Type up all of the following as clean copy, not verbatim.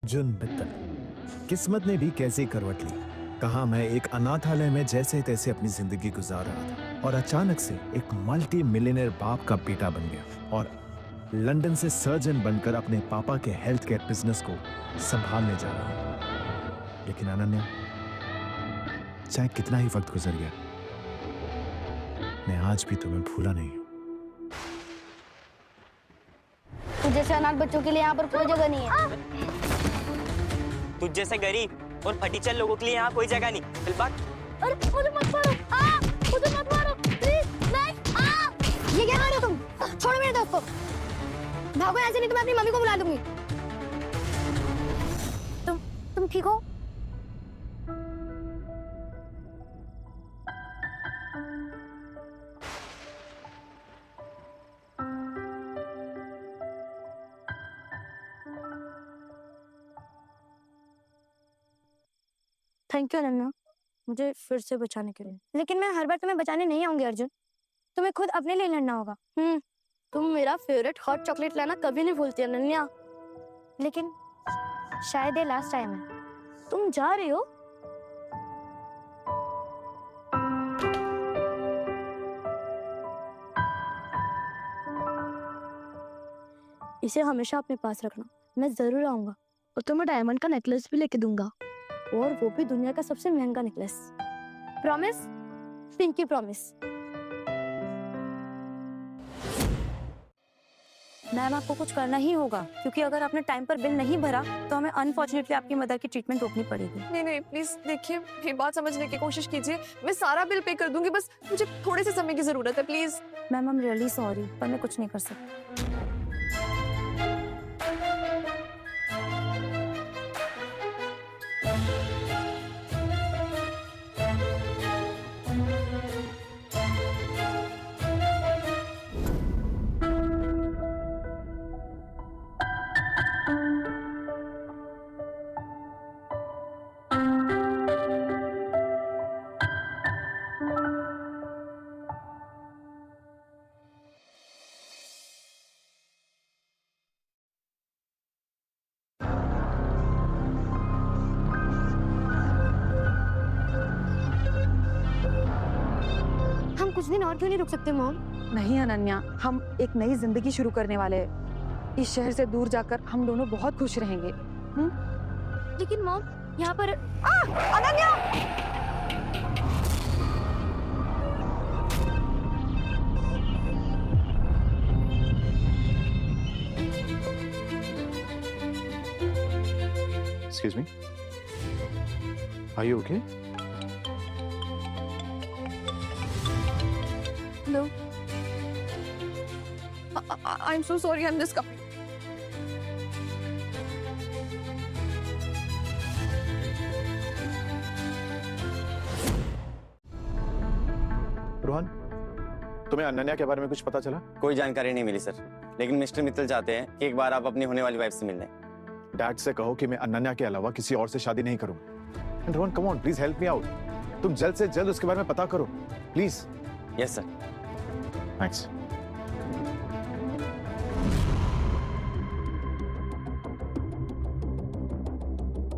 जुन मित्तल, किस्मत ने भी कैसी करवट ली। कहा मैं एक अनाथालय में जैसे तैसे अपनी जिंदगी गुजार रहा था और अचानक से एक मल्टी मिलियनर बाप का बेटा बन गया और लंदन से सर्जन बनकर अपने पापा के हेल्थ केयर बिजनेस को संभालने जा रहा हूं। लेकिन अनन्या, चाहे कितना ही वक्त गुजर गया, मैं आज भी तुम्हें भूला नहीं हूं। जैसे अनाथ बच्चों के लिए यहाँ पर कोई जगह नहीं है। तुझ जैसे गरीब और फटीचर लोगों के लिए यहाँ कोई जगह नहीं। चल भाग। अरे मुझे मत मारो, मुझे मत मारो, प्लीज नहीं। ये क्या कर रहे हो तुम? छोड़ो मेरे दोस्त को। भागो ऐसे, नहीं तो मैं अपनी मम्मी को बुला दूंगी। तुम ठीक हो? थैंक यू अनन्या, मुझे फिर से बचाने के लिए। लेकिन मैं हर बार तुम्हें बचाने नहीं आऊंगी अर्जुन, तुम्हें खुद अपने लिए लड़ना होगा। तुम मेरा फेवरेट हॉट चॉकलेट लाना कभी नहीं भूलती अनन्या। लेकिन शायद ये लास्ट टाइम है। तुम जा रही हो? इसे हमेशा अपने पास रखना, मैं जरूर आऊंगा और तुम्हें डायमंड का नेकलेस भी लेके दूंगा, और वो भी दुनिया का सबसे महंगा necklace. Promise? Pinky promise. Ma'am, आपको कुछ करना ही होगा, क्योंकि अगर आपने टाइम पर बिल नहीं भरा तो हमें अनफॉर्चुनेटली आपकी मदर की ट्रीटमेंट रोकनी पड़ेगी। नहीं नहीं, प्लीज देखिए, मेरी बात समझने की कोशिश कीजिए। मैं सारा बिल पे कर दूंगी, बस मुझे थोड़े से समय की जरूरत है, please. Ma'am, I am really sorry, पर मैं कुछ नहीं कर सकती। कुछ दिन और क्यों नहीं रुक सकते मॉम? नहीं अनन्या, हम एक नई जिंदगी शुरू करने वाले हैं। इस शहर से दूर जाकर हम दोनों बहुत खुश रहेंगे। लेकिन मॉम, यहाँ पर Ananya! Excuse me? Are you okay? No. I'm so sorry, I'm just coming. Rohan, तुम्हें अनन्या के बारे में कुछ पता चला? कोई जानकारी नहीं मिली सर, लेकिन मिस्टर मित्तल चाहते हैं कि एक बार आप अपनी होने वाली वाइफ से मिल लें। डैड से कहो कि मैं अनन्या के अलावा किसी और से शादी नहीं करूंगा। Rohan, come on, please help me out. तुम जल्द से जल्द उसके बारे में पता करो, please. Yes sir. Thanks.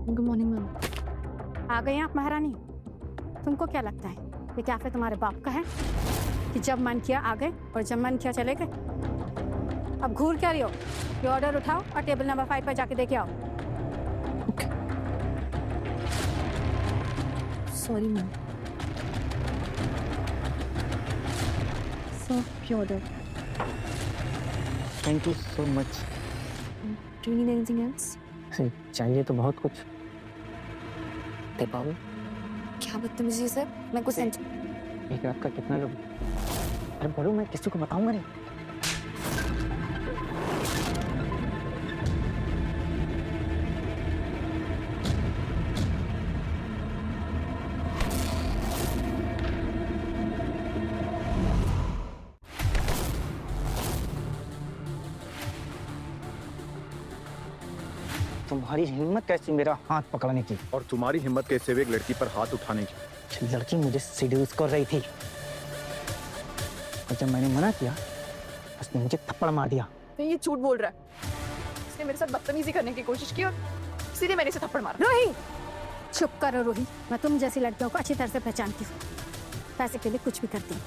Good morning ma'am. आ गई हैं आप महारानी? तुमको क्या लगता है ये कैफे तुम्हारे बाप का है कि जब मन किया आ गए और जब मन किया चले गए? अब घूर क्या रही हो? ये ऑर्डर उठाओ और टेबल नंबर 5 पर जाके देके आओ। Sorry ma'am. So your order. Thank you so much. Do you need anything else? चाहिए तो बहुत कुछ। दे पाओगे? क्या बदतमीजी सर, मैं कुछ एक रात का कितना लोग? अरे बोलो, मैं किसी को बताऊंगा नहीं। तुम्हारी हिम्मत कैसी मेरा हाथ पकड़ने की? और तुम्हारी हिम्मत कैसे हुई एक लड़की पर हाथ उठाने की? लड़की मुझे सीड्यूस कर रही थी और जब मैंने मना किया, उसने मुझे थप्पड़ मार दिया। ये झूठ बोल रहा है। इसने मेरे साथ बदतमीजी करने की कोशिश की और सीधे मैंने इसे थप्पड़ मारा। रोही, चुप करो रोही। मैं तुम जैसी लड़कियों को अच्छी तरह से पहचानती हूँ। पैसे के लिए कुछ भी करती हूँ।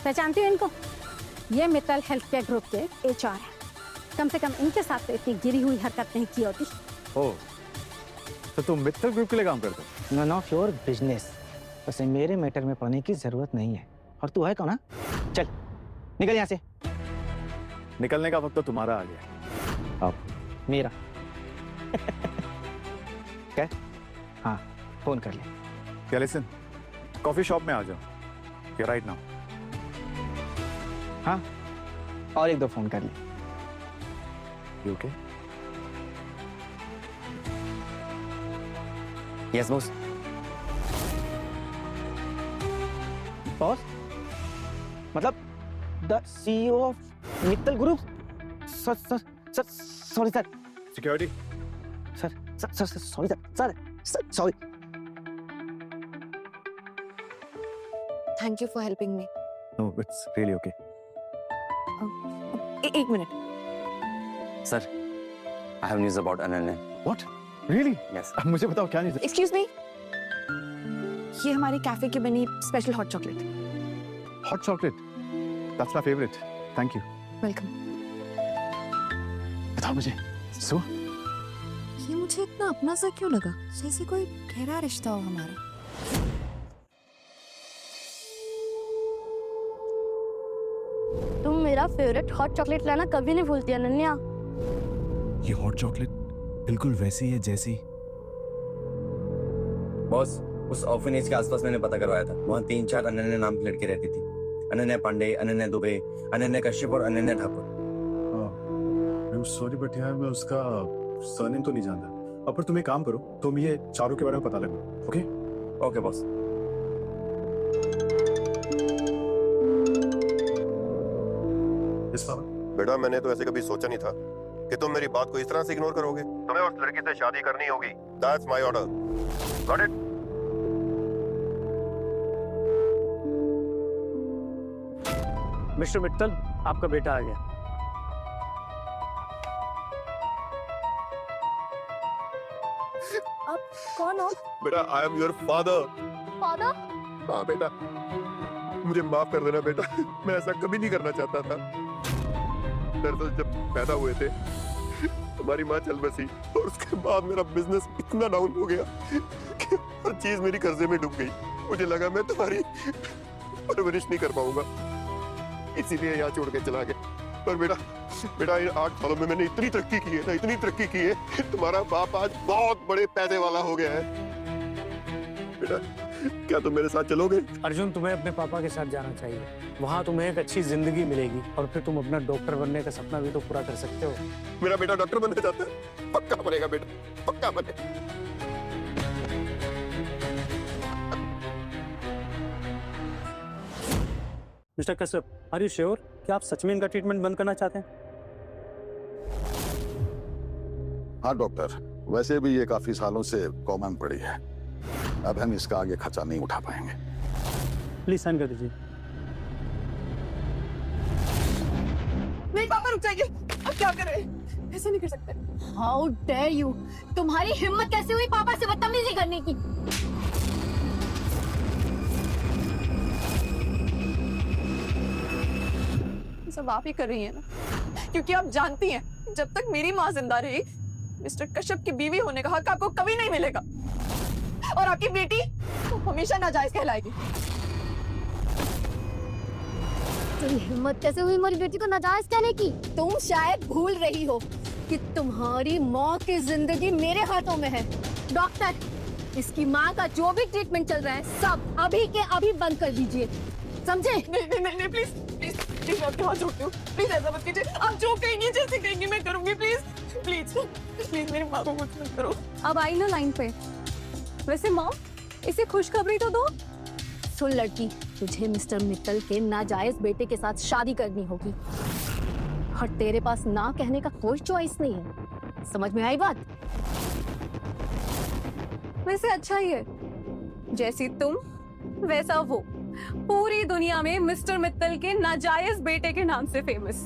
पहचानती हूँ इनको? ये मित्तल हेल्थ केयर ग्रुप के HR है। कम से कम इनके साथ तो इतनी गिरी हुई हरकत नहीं की होती। ओह, तो तुम मित्तल ग्रुप के लिए काम करते हो? None of your business. वैसे मेरे मैटर में पढ़ने की जरूरत नहीं है। और तू है कौन? हाँ? चल निकल यहाँ से। निकलने का वक्त तो तुम्हारा आ गया। अब मेरा क्या? हाँ, फोन कर ले। क्या लिसन, कॉफी शॉप में आ जाओ। क्या राइट नाउ? हाँ, और एक दो फोन कर ले। You okay? Yes boss. Boss मतलब the CEO of Mittal group? Sir sorry sir. Security? Sir sorry sir sorry. Thank you for helping me. No, it's really okay. एक minute. Sir, I have news about Ananya. What? Really? Yes. अब मुझे बताओ क्या news है? Excuse me, ये हमारे cafe की बनी special hot chocolate. Hot chocolate? That's my favourite. Thank you. Welcome. बताओ मुझे। सो ये मुझे इतना अपना सा क्यों लगा? जैसे कोई गहरा रिश्ता हो हमारा। तुम मेरा फेवरेट हॉट चॉकलेट लाना कभी नहीं भूलती अनन्या। ये हॉट चॉकलेट बिल्कुल वैसी है जैसी। बॉस, उस ऑर्फनेज के आसपास मैंने पता करवाया था। वहाँ 3-4 अनन्या नाम की लड़की रहती थी। अनन्या पांडे, अनन्या दुबे, अनन्या कश्यप और अनन्या ठाकुर। सॉरी बट यार मैं उसका सरनेम तो नहीं जानता। अब पर तुम एक काम करो, तुम ये चारों के बारे में पता लगाओ। ओके? Okay boss. यस बाबा। बेटा, मैंने तो ऐसे कभी सोचा नहीं था कि तुम मेरी बात को इस तरह से इग्नोर करोगे। तुम्हें उस लड़की से शादी करनी होगी। That's my order. Got it? Mister Mittal, आपका बेटा आ गया। आप कौन हो? बेटा, I am your father. Father? हाँ बेटा, मुझे माफ कर देना बेटा। मैं ऐसा कभी नहीं करना चाहता था। दरअसल जब पैदा हुए थे तुम्हारी माँ चल बसी और उसके बाद मेरा बिजनेस इतना डाउन हो गया कि हर चीज मेरी कर्जे में डूब गई। मुझे लगा मैं तुम्हारी परवरिश नहीं कर पाऊंगा, इसीलिए यहाँ छोड़ के चला गया। पर बेटा इन 8 सालों में मैंने इतनी तरक्की की है ना, इतनी तरक्की की है। तुम्हारा बाप आज बहुत बड़े पैसे वाला हो गया है। बेटा, क्या तुम मेरे साथ चलोगे? अर्जुन, तुम्हें अपने पापा के साथ जाना चाहिए। वहाँ तुम्हें एक अच्छी जिंदगी मिलेगी और फिर तुम अपना डॉक्टर बनने का सपना भी तो पूरा कर सकते हो। मेरा बेटा डॉक्टर बनना चाहता है? पक्का बनेगा बेटा, पक्का बने। Mister Kashyap, are you sure कि आप सच में इनका ट्रीटमेंट बंद करना चाहते हैं? हाँ डॉक्टर, वैसे भी ये काफी सालों से कॉमन पड़ी है। अब हम इसका आगे खर्चा नहीं उठा पाएंगे। प्लीज साइन कर दीजिए। नहीं पापा, रुक जाइए। अब क्या करें? ऐसे नहीं कर सकते। How dare you! तुम्हारी हिम्मत कैसे हुई पापा से बदतमीजी करने की? सब आप ही कर रही हैं ना, क्योंकि आप जानती हैं जब तक मेरी माँ जिंदा रही मिस्टर कश्यप की बीवी होने का हक आपको कभी नहीं मिलेगा और आपकी बेटी तो हमेशा नाजायज कहलाएगी। तेरी हिम्मत कैसे हुई हमारी बेटी को नाजायज कहने की? तुम शायद भूल रही हो कि तुम्हारी माँ की जिंदगी मेरे हाथों में है। डॉक्टर, इसकी माँ का जो भी ट्रीटमेंट चल रहा है सब अभी के अभी बंद कर दीजिए, समझे? नहीं प्लीज प्लीज प्लीज, मैं आपके हाथ जोड़ती हूँ। प्लीज ऐसा मत कीजिए। आप जो कहेंगी जैसे कहेंगी मैं करूंगी। प्लीज प्लीज प्लीज मेरी माँ को कुछ मत करो। अब आई ना लाइन पे। वैसे माँ, इसे खुशखबरी तो दो। सुन लड़की, तुझे मिस्टर मित्तल के नाजायज बेटे के साथ शादी करनी होगी और तेरे पास ना कहने का कोई चॉइस नहीं है। समझ में आई बात? वैसे अच्छा ही है, जैसी तुम वैसा वो, पूरी दुनिया में मिस्टर मित्तल के नाजायज बेटे के नाम से फेमस।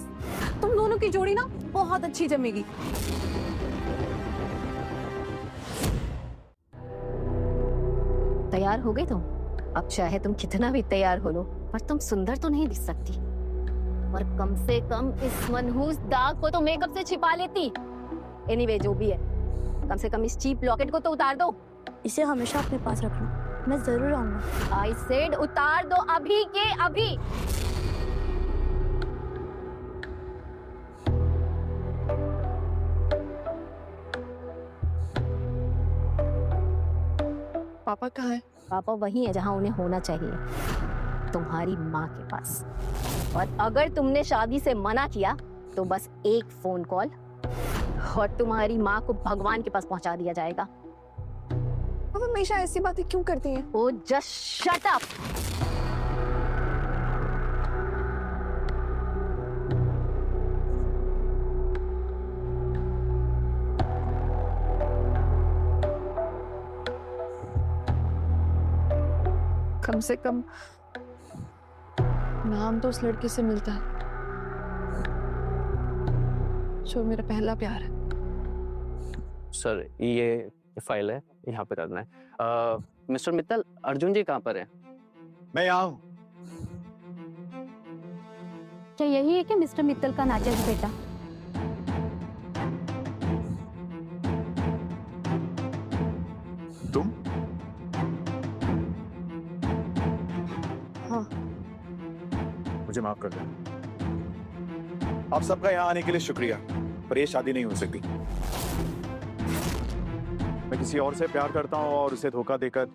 तुम दोनों की जोड़ी ना बहुत अच्छी जमेगी। तैयार हो गई तुम? अब चाहे तुम कितना भी तैयार हो लो, पर तुम सुंदर तो नहीं दिख सकती। और कम से कम इस मनहूस दाग को तो मेकअप से छिपा लेती। एनीवे, जो भी है, कम से कम इस चीप लॉकेट को तो उतार दो। इसे हमेशा अपने पास रखना, मैं जरूर आऊंगा। आई सेड उतार दो अभी के अभी। पापा कहाँ है? पापा वही है जहां उन्हें होना चाहिए, तुम्हारी माँ के पास। और अगर तुमने शादी से मना किया तो बस एक फोन कॉल और तुम्हारी माँ को भगवान के पास पहुंचा दिया जाएगा। आप हमेशा ऐसी बातें क्यों करती हैं? ओ जस्ट शट अप। कम से कम नाम तो उस लड़के से मिलता है जो मेरा पहला प्यार है। सर ये फाइल है, यहाँ पे रखना है। मिस्टर मित्तल, अर्जुन जी कहाँ पर हैं? मैं यहाँ हूँ। क्या यही है कि मिस्टर मित्तल का नाचस बेटा? तुम? हाँ। मुझे माफ कर दो। आप सबका यहाँ आने के लिए शुक्रिया, पर ये शादी नहीं हो सकती। मैं किसी और से प्यार करता हूँ और उसे धोखा देकर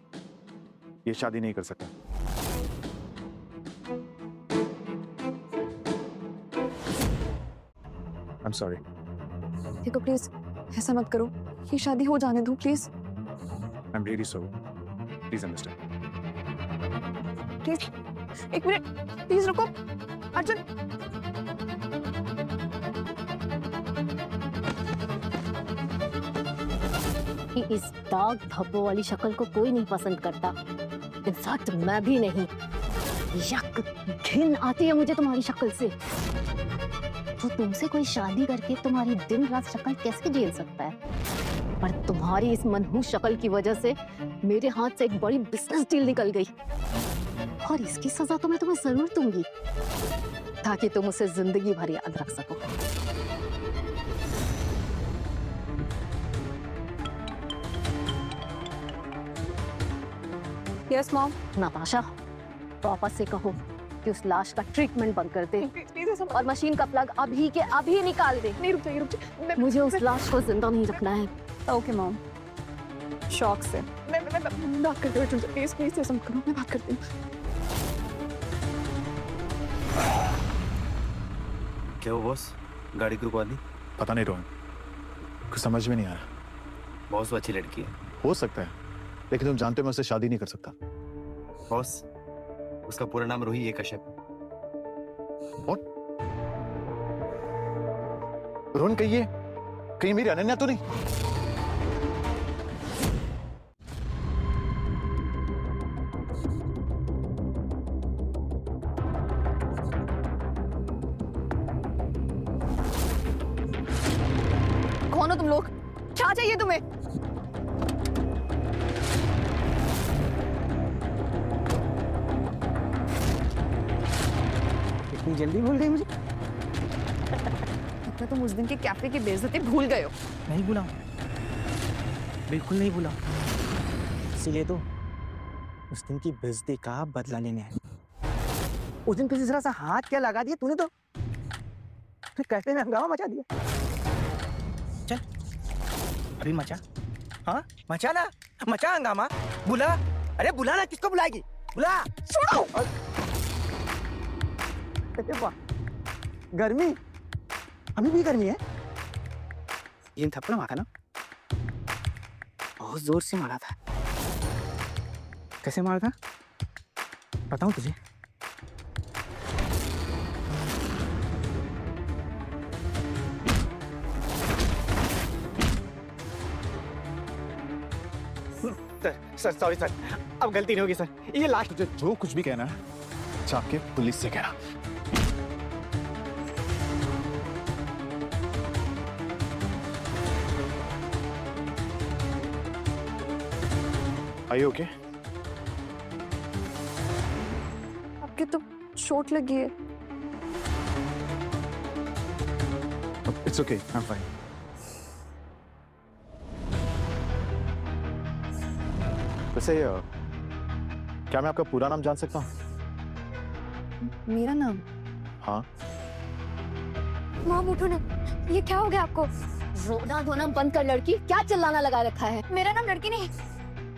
ये शादी नहीं कर सकता। I'm sorry. देखो प्लीज ऐसा मत करो, ये शादी हो जाने दो please. I'm really sorry. Please understand. Please एक मिनट, प्लीज रुको। अर्जुन, कि इस दाग धब्बों वाली शक्ल को कोई नहीं पसंद करता। इनफैक्ट मैं भी नहीं। यक, घिन आती है मुझे तुम्हारी शक्ल से। तो तुमसे कोई शादी करके तुम्हारी दिन रात शक्ल कैसे झेल सकता है? पर तुम्हारी इस मनहूस शक्ल की वजह से मेरे हाथ से एक बड़ी बिजनेस डील निकल गई, और इसकी सजा तो मैं तुम्हें जरूर दूंगी, ताकि तुम उसे जिंदगी भर याद रख सको। Yes mom. नताशा, पापा से कहो कि उस लाश का ट्रीटमेंट बंद कर दे प्लीज ऐसा और मशीन का प्लग अभी के अभी निकाल दे। नहीं, रुक जाइए। मुझे उस लाश को जिंदा नहीं रखना है। Okay mom. शौक से मैं बात करती हूँ। प्लीज प्लीज ऐसा मत करो, मैं बात करती हूँ। क्या हुआ बॉस, गाड़ी क्यों रुकवा दी? पता नहीं रोहन, कुछ समझ में नहीं आ रहा। बॉस वो अच्छी लड़की है। हो सकता है, लेकिन तुम जानते हो मैं उससे शादी नहीं कर सकता। बॉस उसका पूरा नाम रोही है कश्यप। रोहन, कहीं मेरी अनन्या तो नहीं? कौन हो तुम लोग? क्या चाहिए तुम्हें? इतनी जल्दी भूल गई मुझे? लगता तुम उस दिन के कैफे की बेइज्जती भूल गए हो। नहीं भूला, बिल्कुल नहीं भूला। इसीलिए तो उस दिन की बेइज्जती का बदला लेने आए। उस दिन किसी तरह से हाथ क्या लगा दिया तूने, तो फिर कैफे में हंगामा मचा दिया। चल अभी मचा, हाँ मचा ना, मचा हंगामा। बुला, अरे बुला ना, किसको बुलाएगी? बुला। छोड़ो। अरे वाह, गर्मी, अभी भी गर्मी है। ये थप्पड़ मारा ना, बहुत जोर से मारा था। कैसे मारा था बताऊं तुझे? सर सॉरी सर, अब गलती नहीं होगी सर, ये लास्ट। तुझे जो कुछ भी कहना है जाके पुलिस से कहना। Are you okay? चोट लगी है। It's okay, I am fine. वैसे क्या मैं आपका पूरा नाम जान सकता हूँ? मेरा नाम? हाँ। मॉम उठो ना, ये क्या हो गया आपको? रोना धोना बंद कर लड़की, क्या चिल्लाना लगा रखा है? मेरा नाम लड़की नहीं,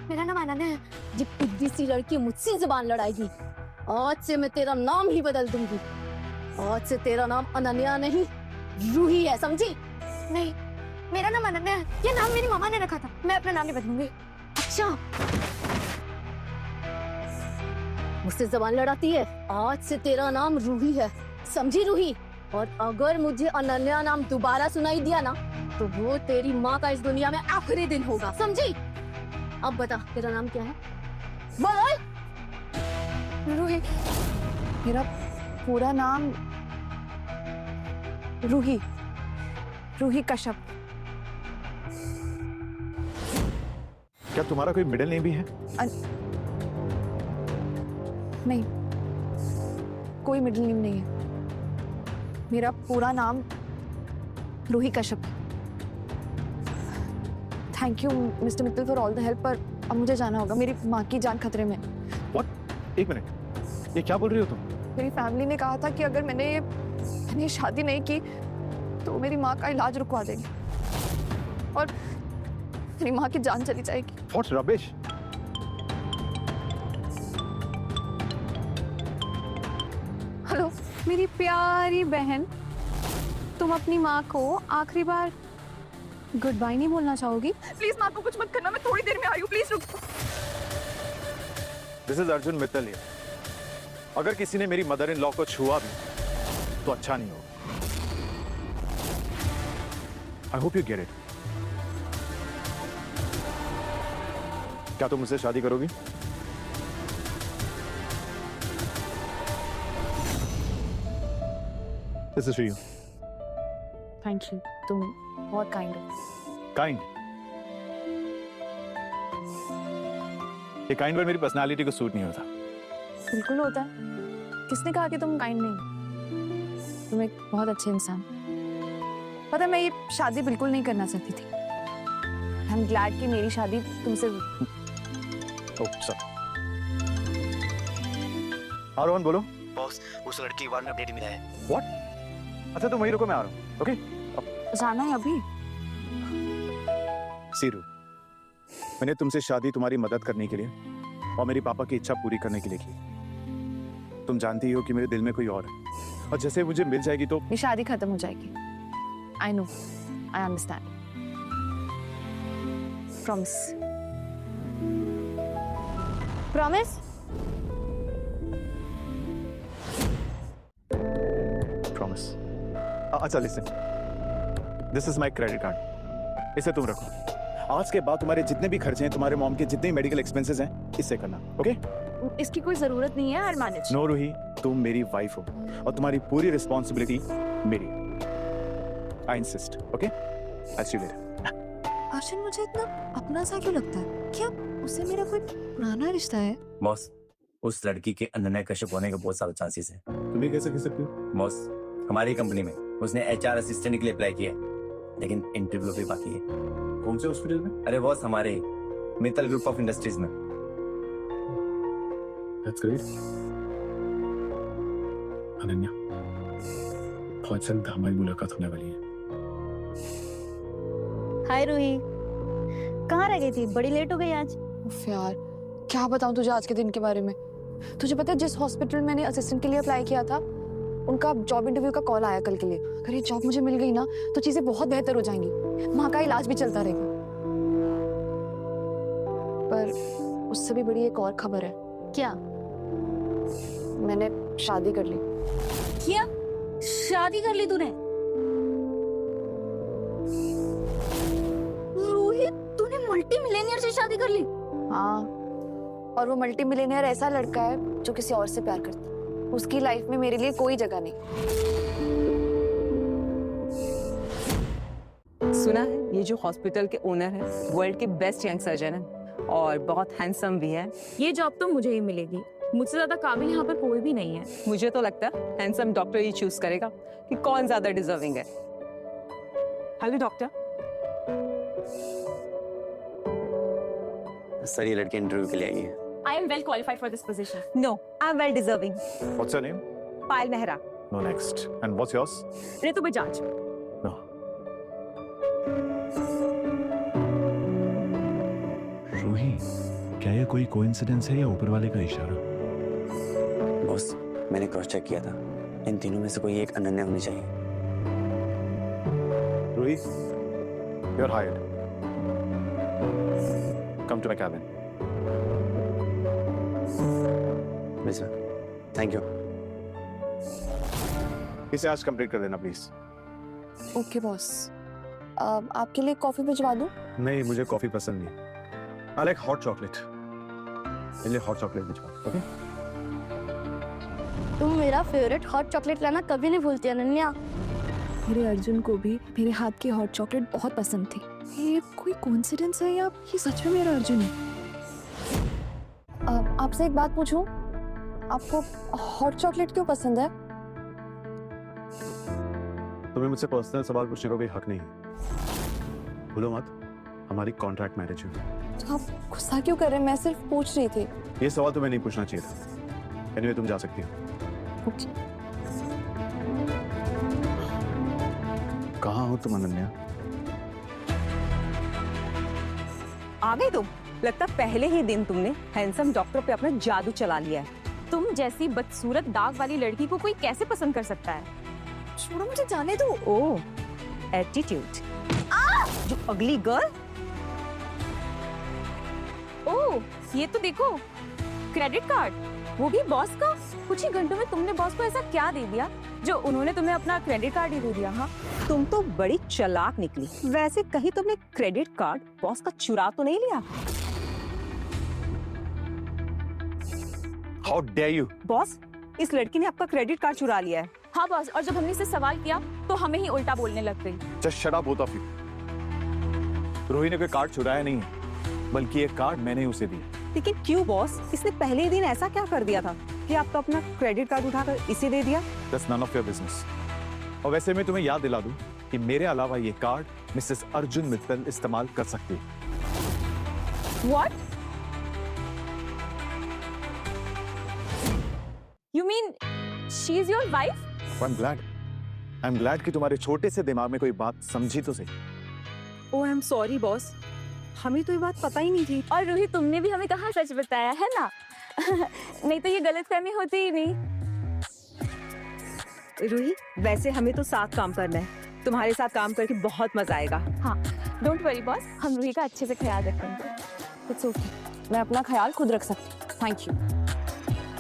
मेरा नाम अनन्या है। ये पिद्दी सी लड़की मुझसे जुबान लड़ाएगी। आज से मैं तेरा नाम ही बदल दूंगी। आज से तेरा नाम अनन्या नहीं रूही है, समझी? नहीं, मेरा नाम अनन्या है। ये नाम मेरी मामा ने रखा था, मैं अपना नाम नहीं बदलूंगी। अच्छा, मुझसे जबान लड़ाती है? आज से तेरा नाम रूही है, समझी रूही? और अगर मुझे अनन्या नाम दोबारा सुनाई दिया ना, तो वो तेरी माँ का इस दुनिया में आखिरी दिन होगा, समझी? अब बता तेरा नाम क्या है? बोल। रूही। मेरा पूरा नाम रूही, रूही कश्यप। क्या तुम्हारा कोई मिडिल नेम भी है? नहीं, कोई मिडिल नेम नहीं है। मेरा पूरा नाम Roohi Kashyap. Thank you mister Mittal for all the help, पर अब मुझे जाना होगा, मेरी माँ की जान खतरे में। व्हाट? एक मिनट, ये क्या बोल रही हो तुम? मेरी फैमिली ने कहा था कि अगर मैंने शादी नहीं की तो मेरी माँ का इलाज रुकवा देंगे और मेरी माँ की जान चली जाएगी। What rubbish? हेलो मेरी प्यारी बहन, तुम अपनी माँ को आखिरी बार गुड बाय नहीं बोलना चाहोगी? प्लीज माँ को कुछ मत करना, मैं थोड़ी देर में आ रही हूँ, प्लीज रुक। This is Arjun Mittal here. अगर किसी ने मेरी मदर इन लॉ को छुआ भी तो अच्छा नहीं होगा। I hope you get it. क्या तुम मुझसे शादी करोगी? This is for you. Thank you, तुम बहुत काइंड हो। काइंड? ये काइंड वर्ड मेरी पर्सनालिटी को सूट नहीं होता। बिल्कुल होता है। किसने कहा कि तुम काइंड नहीं? तुम एक बहुत अच्छे इंसान। पता है, मैं ये शादी बिल्कुल नहीं करना चाहती थी। आई एम ग्लैड कि मेरी शादी तुमसे। हाँ रोहन बोलो। बॉस, उस लड़की के बारे में अपडेट मिला है। व्हाट? अच्छा तुम वहीं रुको, मैं आ रहा हूँ। ओके? जाना है अभी? सीरू, मैंने तुमसे शादी तुम्हारी मदद करने के लिए और मेरी पापा की इच्छा पूरी करने के लिए की। तुम जानती हो कि मेरे दिल में कोई और है, और जैसे मुझे मिल जाएगी तो ये शादी खत्म हो जाएगी। I know, I understand. Promise. Promise? Promise. अच्छा listen, this is my credit card, इसे तुम रखो। आज के बाद तुम्हारे जितने भी खर्चे हैं, तुम्हारे मॉम के जितने मेडिकल एक्सपेंसेस हैं, इससे करना, ओके? इसकी कोई जरूरत नहीं है, आई मैनेज। नो रूही, तुम मेरी वाइफ हो और तुम्हारी पूरी रिस्पॉन्सिबिलिटी मेरी। I insist, okay? I see you later. Arjun, मुझे इतना अपना सा क्यों लगता है? क्या उससे मेरा कोई पुराना रिश्ता है? बॉस, उस लड़की के अनन्या कश्यप होने के बहुत सारे चांसेस हैं। तुम्हें कैसे कह सकती हो? बॉस, हमारी कंपनी में उसने एचआर असिस्टेंट के लिए अप्लाई किया है, लेकिन इंटरव्यू भी बाकी है। कौन से हॉस्पिटल में? अरे बॉस, हमारे मित्तल ग्रुप ऑफ इंडस्ट्रीज में। That's great. अनन्या, बहुत जल्द हमारी मुलाकात होने वाली है। हाय रूही, कहाँ रह गई थी? बड़ी लेट हो गई आज। उफ यार, क्या बताऊं तुझे आज के दिन के बारे में। तुझे पता है, जिस हॉस्पिटल में मैंने असिस्टेंट के लिए अप्लाई किया था, उनका जॉब इंटरव्यू का कॉल आया कल के लिए। अगर ये जॉब मुझे मिल गई ना, तो चीजें बहुत बेहतर हो जाएंगी। माँ का इलाज भी चलता रहेगा। पर उससे भी बड़ी एक और खबर है। क्या? मैंने शादी कर ली। क्या? शादी कर ली तूने? रूही, तूने मल्टी मिलेनियर से शादी कर ली? हाँ, और वो मल्टी मिलियनेयर ऐसा लड़का है जो किसी और से प्यार करता है। उसकी लाइफ में मेरे लिए कोई जगह नहीं। सुना है ये जो हॉस्पिटल के ओनर है वर्ल्ड के बेस्ट यंग सर्जन है और बहुत हैंडसम भी है। ये जॉब तो मुझे ही मिलेगी मुझसे ज्यादा काबिल यहाँ पर कोई भी नहीं है। मुझे तो लगता है हैंडसम डॉक्टर ही चूज करेगा कि कौन ज्यादा डिजर्विंग है। Hello doctor. सर ये लड़की इंटरव्यू के लिए आई है। I am well qualified for this position. No, I'm well deserving. What's your name? Payal Mehra. No, next. And what's yours? Ritu Bajaj. No. Ruhi, क्या ये कोई कोइंसिडेंस है या ऊपर वाले का इशारा? बॉस, मैंने क्रॉस चेक किया था, इन तीनों में से कोई एक अनन्या होनी चाहिए। Roohi, you're hired. Come to my cabin. Sir, thank you. इसे आज कंप्लीट कर देना प्लीज। Okay boss. आपके लिए कॉफी भिजवा दूं? नहीं, मुझे कॉफी पसंद नहीं। I like hot chocolate. मेरे लिए हॉट चॉकलेट भिजवा, ओके? तुम मेरा फेवरेट हॉट चॉकलेट लाना कभी नहीं भूलती अनन्या। मेरे अर्जुन को भी मेरे हाथ की हॉट चॉकलेट बहुत पसंद थी। ये कोई कोइंसिडेंस है या ये सच में मेरा अर्जुन है? आपसे एक बात पूछूं? आपको हॉट चॉकलेट क्यों पसंद है? तुम्हें मुझसे पर्सनल सवाल पूछने का कोई हक नहीं है। भूलो मत, हमारी कॉन्ट्रैक्ट मैरिज हुई। तो आप गुस्सा क्यों कर रहे हैं? मैं सिर्फ पूछ रही थी। ये सवाल तुम्हें नहीं पूछना चाहिए था। एनीवे, तुम जा सकती हो। कहाँ हो तुम अनन्या? आ गई तुम? लगता पहले ही दिन तुमने हैंडसम डॉक्टर पे अपना जादू चला लिया है। तुम जैसी बदसूरत दाग वाली लड़की को कोई कैसे पसंद कर सकता है? छोड़ो मुझे जाने दो। ओह, एटीट्यूड। जो अगली गर्ल। ओह, ये तो देखो, क्रेडिट कार्ड, वो भी बॉस का। कुछ ही घंटों में तुमने बॉस को ऐसा क्या दे दिया जो उन्होंने तुम्हें अपना क्रेडिट कार्ड ही दे दिया? हाँ, तुम तो बड़ी चालाक निकली। वैसे कहीं तुमने क्रेडिट कार्ड बॉस का चुरा तो नहीं लिया? How dare you? बॉस, इस लड़की ने आपका क्रेडिट कार्ड चुरा लिया है। हाँ बॉस, और जब हमने इससे सवाल किया तो हमें ही उल्टा बोलने लग गई। Just shut up, both of you. रोही ने कोई कार्ड चुराया नहीं है, बल्कि ये कार्ड मैंने उसे दिया। लेकिन क्यों बॉस? इसने पहले ही दिन ऐसा क्या कर दिया था कि आपका अपना क्रेडिट कार्ड उठाकर इसे दे दिया? That's none of your business. और वैसे मैं तुम्हें याद दिला दूं कि मेरे अलावा ये कार्ड मिसेस अर्जुन मित्तल इस्तेमाल कर सकती है। What? You mean she is your wife? I'm glad. I'm glad कि तुम्हारे छोटे से दिमाग में कोई बात समझी तो सही। ओह, आई एम सॉरी बॉस, हमें तो ये बात पता ही नहीं थी। और रूही, तुमने भी हमें कहाँ सच बताया है ना? नहीं तो ये गलतफहमी होती ही नहीं। रूही, वैसे हमें तो साथ काम करना है। तुम्हारे साथ काम करके बहुत मजा आएगा। हाँ, डोंट वरी बॉस, हम रूही का अच्छे से ख्याल रखेंगे। इट्स ओके, मैं अपना ख्याल खुद रख सकती हूँ। Thank you.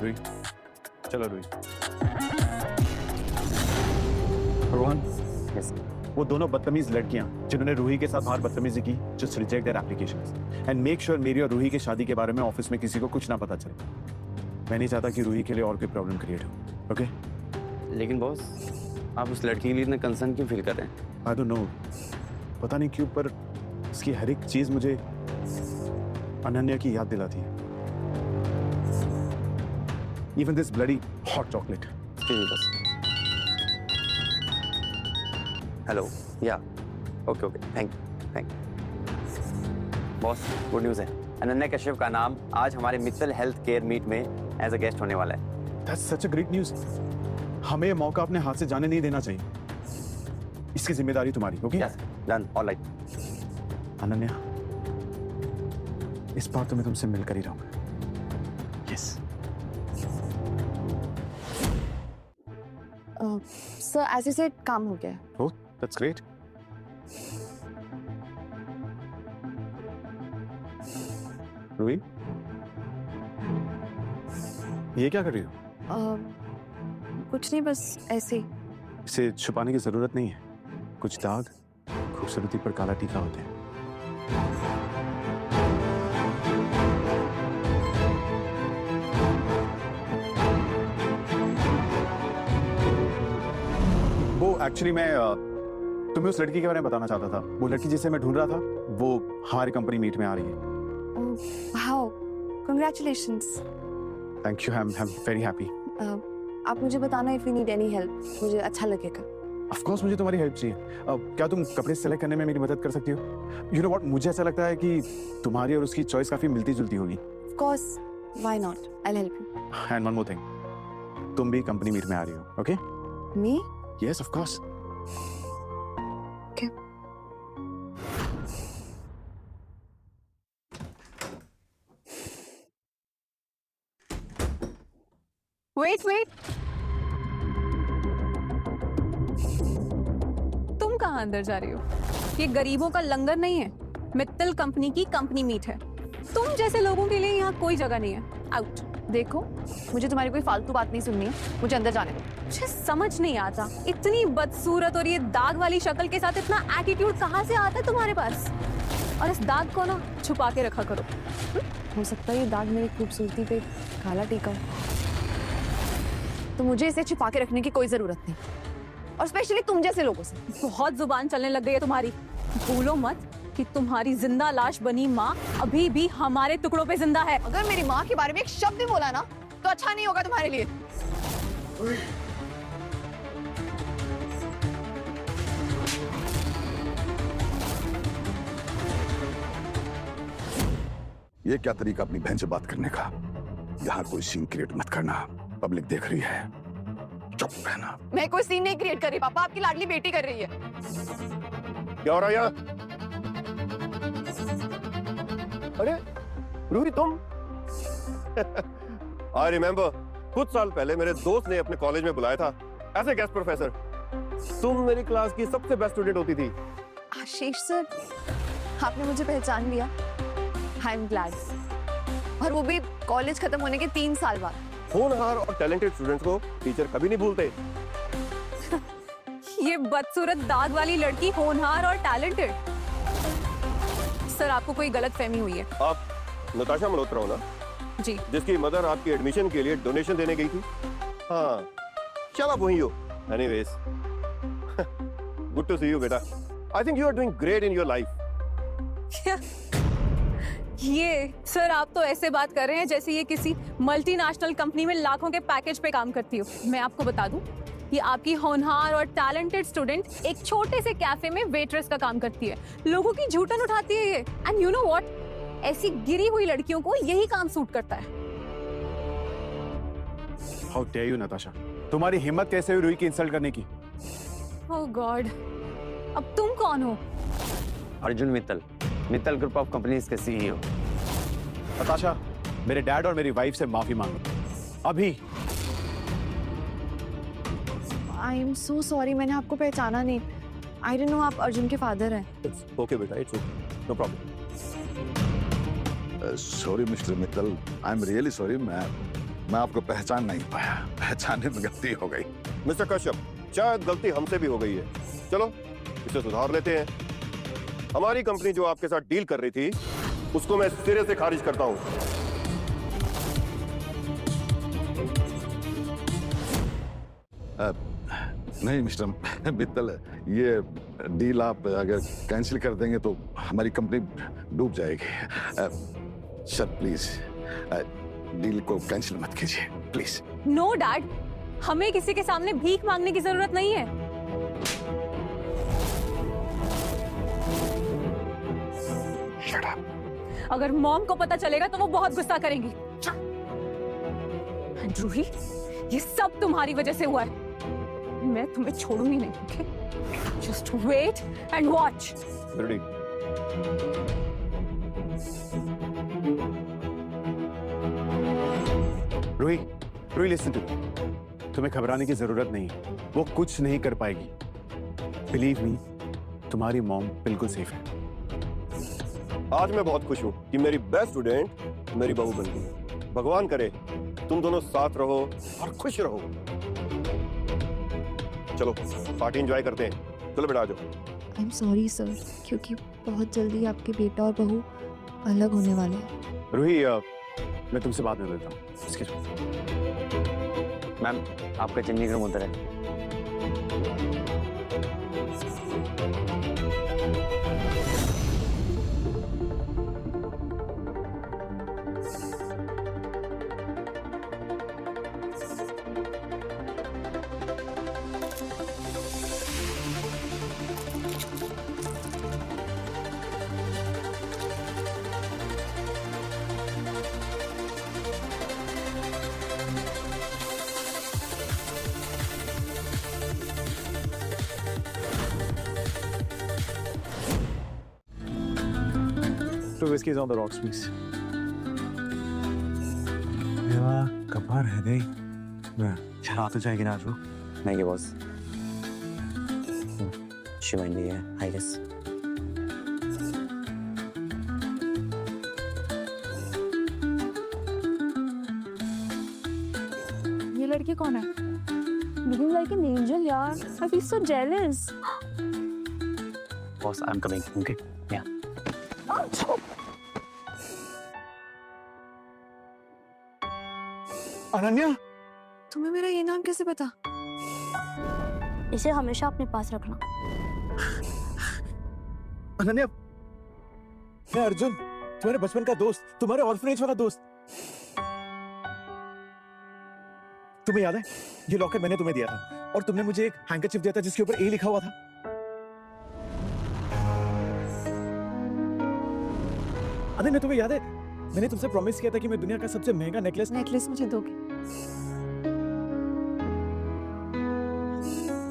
रूही, चलो रूही। रोहन, Yes. वो दोनों बदतमीज लड़कियां जिन्होंने रूही के साथ बाहर बदतमीजी की, just reject their applications and make sure मेरी और रूही की शादी के बारे में ऑफिस में किसी को कुछ ना पता चले। मैं नहीं चाहता कि रूही के लिए और कोई प्रॉब्लम क्रिएट हो। ओके? लेकिन बॉस, आप उस लड़की के लिए इतना कंसर्न क्यों फील कर रहे हैं? I don't know, पता नहीं क्यों, पर उसकी हर एक चीज मुझे अनन्या की याद दिलाती है। Even this bloody hot chocolate. बस। हेलो, या, okay okay, thank boss, good news है। अनन्या कश्यप का नाम आज हमारे मित्तल हेल्थ केयर मीट में एज अ गेस्ट होने वाला है। That's such a great news. हमें ये मौका अपने हाथ से जाने नहीं देना चाहिए। इसकी जिम्मेदारी तुम्हारी, okay? Yes, done, alright. Ananya, इस बार तो मैं तुमसे मिलकर ही रहूंगा। Yes. Sir, as you said, काम हो गया। Oh, that's great. रूही, ये क्या कर रही हो? कुछ नहीं, बस ऐसे ही। इसे छुपाने की जरूरत नहीं है। कुछ दाग खूबसूरती पर काला टीका होते हैं। वो एक्चुअली मैं तुम्हें उस लड़की के बारे में बताना चाहता था। वो लड़की जिसे मैं ढूंढ रहा था, वो हमारी कंपनी मीट में आ रही है। How, congratulations. Thank you, I am very happy. आप मुझे बताना if you need any help, मुझे अच्छा लगेगा। ऑफ कोर्स मुझे तुम्हारी हेल्प चाहिए। क्या तुम कपड़े सेलेक्ट करने में मेरी मदद कर सकती हो? यू नो व्हाट, मुझे ऐसा लगता है कि तुम्हारी और उसकी चॉइस काफी मिलती जुलती होगी। Of course, why not, I will help you. And one more thing, तुम भी कंपनी मीट में आ रही हो, okay? Me? Yes of course. Okay. Wait, तुम कहाँ अंदर जा रही हो? ये गरीबों का लंगर नहीं है, मित्तल कंपनी की कंपनी मीट है। तुम जैसे लोगों के लिए यहाँ कोई जगह नहीं है। आउट। देखो, मुझे तुम्हारी कोई फालतू बात नहीं सुननी है, मुझे अंदर जाने दो। मुझे समझ नहीं आता, इतनी बदसूरत और ये दाग वाली शक्ल के साथ इतना एटीट्यूड कहाँ से आता है तुम्हारे पास? और इस दाग को ना छुपा के रखा करो। हो सकता है ये दाग मेरी खूबसूरती पे काला टीका हो, तो मुझे इसे छुपा के रखने की कोई जरूरत नहीं, और स्पेशली तुम जैसे लोगों से। बहुत जुबान चलने लग गई है तुम्हारी। भूलो मत कि तुम्हारी जिंदा लाश बनी माँ अभी भी हमारे टुकड़ों पे जिंदा है। अगर मेरी माँ के बारे में एक शब्द भी बोला ना तो अच्छा नहीं होगा तुम्हारे लिए। ये क्या तरीका अपनी बहन से बात करने का? यहाँ कोई सीन क्रिएट मत करना, पब्लिक देख रही है। चुप रहना। मैं कोई सीन नहीं क्रिएट कर रही पापा, आपकी लाडली बेटी कर रही है। क्या हो रहा है यहाँ? अरे रूही तुम? आई रिमेम्बर, कुछ साल पहले मेरे दोस्त ने अपने कॉलेज में बुलाया था एज ए गेस्ट प्रोफेसर। तुम मेरी क्लास की सबसे बेस्ट स्टूडेंट होती थी। आशीष सर, आपने मुझे पहचान लिया। I am glad. और वो भी कॉलेज खत्म होने के 3 साल बाद। होनहार और टैलेंटेड स्टूडेंट्स को टीचर कभी नहीं भूलते। ये बदसूरत दाग वाली लड़की होनहार और टैलेंटेड? सर, आपको कोई गलतफहमी हुई है। आप नताशा मल्होत्रा हो ना? जी। जिसकी मदर आपकी एडमिशन के लिए डोनेशन देने गई थी। हाँ, चल आप वही हो। Anyways, good to see you बेटा। I think you are doing great in your life. ये सर, आप तो ऐसे बात कर रहे हैं जैसे ये किसी मल्टीनेशनल कंपनी में लाखों के पैकेज पे काम करती हो। मैं आपको बता दूं, ये आपकी होनहार और टैलेंटेड स्टूडेंट एक छोटे से कैफे में वेट्रेस का काम करती है, लोगों की झूठन उठाती है ये। एंड यू नो व्हाट, ऐसी गिरी हुई लड़कियों को यही काम सूट करता है। हाउ डेयर यू नताशा, तुम्हारी हिम्मत कैसे हुई रूही की इंसल्ट करने की? ओह गॉड, अब तुम कौन हो? Arjun Mittal, Mittal group of companies के सीईओ। नताशा, मेरे डैड और मेरी वाइफ से माफी मांगो अभी। आई एम सो सॉरी, मैंने आपको पहचाना नहीं। आई डोंट नो आप अर्जुन के फादर हैं। ओके बेटा, it's okay, no problem. Sorry mister Mittal, I am really sorry. मैं आपको पहचान नहीं पाया, पहचानने में गलती हो गई। मिस्टर कश्यप, शायद गलती हमसे भी हो गई है। चलो इसे सुधार लेते हैं। हमारी कंपनी जो आपके साथ डील कर रही थी, उसको मैं सिरे से खारिज करता हूं। नहीं मिस्टर मित्तल, ये डील आप अगर कैंसिल कर देंगे तो हमारी कंपनी डूब जाएगी। सर प्लीज डील को कैंसिल मत कीजिए प्लीज। नो डैड, हमें किसी के सामने भीख मांगने की जरूरत नहीं है। Shut up. अगर मॉम को पता चलेगा तो वो बहुत गुस्सा करेंगी। रूही, ये सब तुम्हारी वजह से हुआ है। मैं तुम्हें छोड़ूंगी नहीं, okay? Just wait and watch. Ready? Roohi, Roohi listen to me, तुम्हें घबराने की जरूरत नहीं है, वो कुछ नहीं कर पाएगी। बिलीव मी, तुम्हारी मॉम बिल्कुल सेफ है। आज मैं बहुत खुश हूँ कि मेरी बेस्ट स्टूडेंट मेरी बहू बन गई। भगवान करे तुम दोनों साथ रहो और खुश रहो। चलो पार्टी एंजॉय करते हैं। चलो बेटा आ जाओ। आई एम सॉरी सर, क्योंकि बहुत जल्दी आपके बेटा और बहू अलग होने वाले हैं। रूही, मैं तुमसे बात में मिलता हूँ। Excuse me. मैम, आपका चेंजिंग रूम उधर है। extra whiskey on the rocks, please. यार कब रह गई? रात हो जाएगी ना जो? नहीं बॉस, शिवानी है आई गेस। ये लड़की कौन है? Looking like an angel यार. I feel so jealous. Boss, I am coming, okay? या अनन्या, तुम्हें मेरा ये नाम कैसे पता? इसे हमेशा अपने पास रखना। अनन्या, मैं अर्जुन, तुम्हारे बचपन का दोस्त, तुम्हारे ऑर्फनेज वाला दोस्त। तुम्हें याद है ये लॉकेट मैंने तुम्हें दिया था और तुमने मुझे एक हैंकरचिप दिया था जिसके ऊपर ए लिखा हुआ था। अनन्या, तुम्हें याद है मैंने तुमसे प्रॉमिस किया था कि मैं दुनिया का सबसे महंगा नेकलेस मुझे दोगे?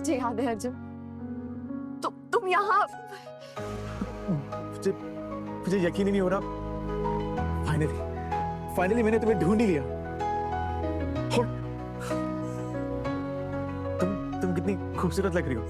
जी याद है अर्जुन। तुम यहाँ? मुझे यकीन ही नहीं हो रहा। फाइनली मैंने तुम्हें ढूंढ ही लिया। और तुम कितनी खूबसूरत लग रही हो।